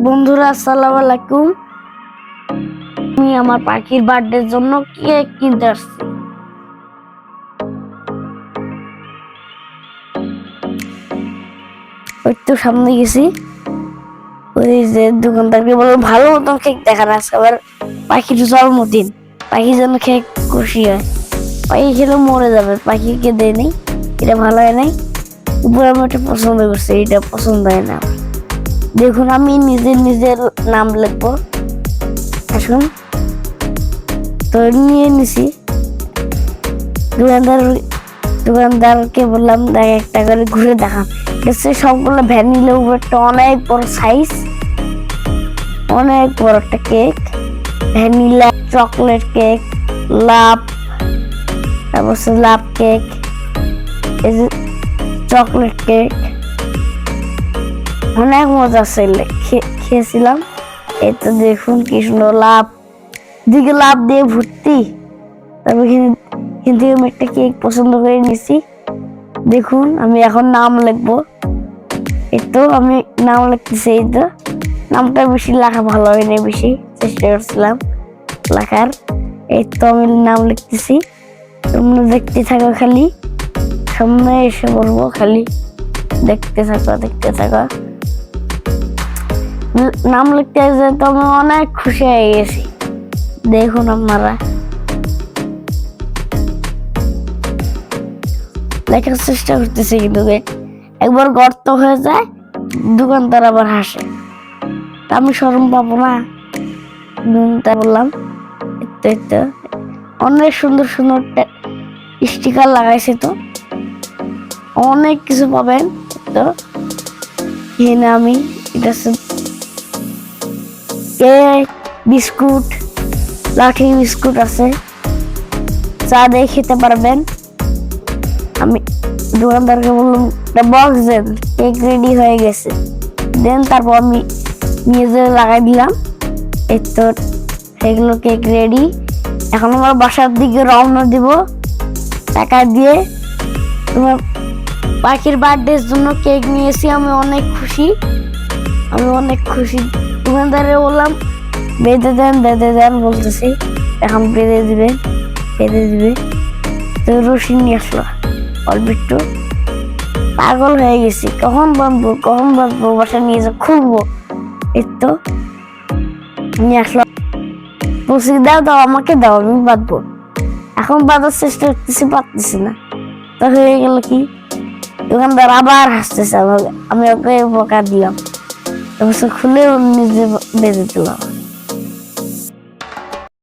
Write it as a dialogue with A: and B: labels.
A: বন্ধুরা আসসালামু আলাইকুম। আমি আমার পাখির বার্থডের জন্য কেক কিনতে আসছি। ওই তো সামনে গেছি, ওই যে দোকানদারকে বললাম ভালো মতন কেক দেখান, আজকে আবার পাখির জন্মদিন, পাখি যেন খেয়ে খুশি হয়। পাখি খেলে মরে যাবে, পাখিকে দেয় নাই, এটা ভালো হয় নাই। উপরে আমি একটা পছন্দ করছি, এটা পছন্দ হয় না। দেখুন আমি নিজের নাম লিখবো, আসুন। তো নিয়ে নিছি, দোকানদারকে বললাম দেখ একটা করে ঘুরে দেখান। সবগুলো ভ্যানিলা উপরটা অনেক বড় সাইজ, অনেক বড় একটা কেক, ভ্যানিলা চকলেট কেক, লাভ, তারপর লাভ কেক, এই যে চকলেট কেক, অনেক মজা ছিল, খেয়েছিলাম। এই তো দেখুন কি সুন্দর লাভ, দিকে লাভ দিয়ে ভর্তি। তারপর কিন্তু আমি একটা কেক পছন্দ করে নিছি। দেখুন আমি এখন নাম লিখবো, এই তো আমি নাম লিখতেছি। এই তো নামটা বেশি লেখা ভালো হয়নি, বেশি চেষ্টা করছিলাম লেখার। এই তো আমি নাম লিখতেছি, তোমরা দেখতে থাকো, খালি সামনে এসে বলবো, খালি দেখতে থাকো। নাম লিখতে যে তো আমি অনেক খুশি হয়ে গেছি। দেখুন আপনারা, লেখার চেষ্টা করতেছি কিন্তু একবার গর্ত হয়ে যায়, দোকানদার আবার হাসে, আমি শরম পাবো না। তাই বললাম, তো অনেক সুন্দর সুন্দর স্টিকার লাগাইছে, তো অনেক কিছু পাবেন। তো এখানে আমি এটা কেক, বিস্কুট, লাঠি বিস্কুট আছে, চা দিয়ে খেতে পারবেন। আমি দোকানদারকে বললাম একটা বক্স দেন, কেক রেডি হয়ে গেছে দেন। তারপর আমি নিজে লাগাই দিলাম। এই তো এগুলো কেক রেডি। এখন আমার বাসার দিকে রওনা দিব টাকা দিয়ে। তোমার পাখির বার্থডের জন্য কেক নিয়েছি, আমি অনেক খুশি। দোকানদারে বললাম বেঁধে দেন বলতেছি, এখন বেঁধে দিবে। তো রশি নিয়ে আসলো, অল্প একটু পাগল হয়ে গেছি, কখন বাঁধবো বাসা নিয়ে যা খুলবো। এই তো নিয়ে আসলো, বলছি দাও আমাকে দাও, আমি বাঁধবো। এখন বাঁধার চেষ্টা করতেছি, পারতেছি না। তো হয়ে গেল কি, দোকানদার আবার হাসতেছে, আমি ওকে বকা দিলাম, তারপর খুলে নিজে বেঁধে দিলাম।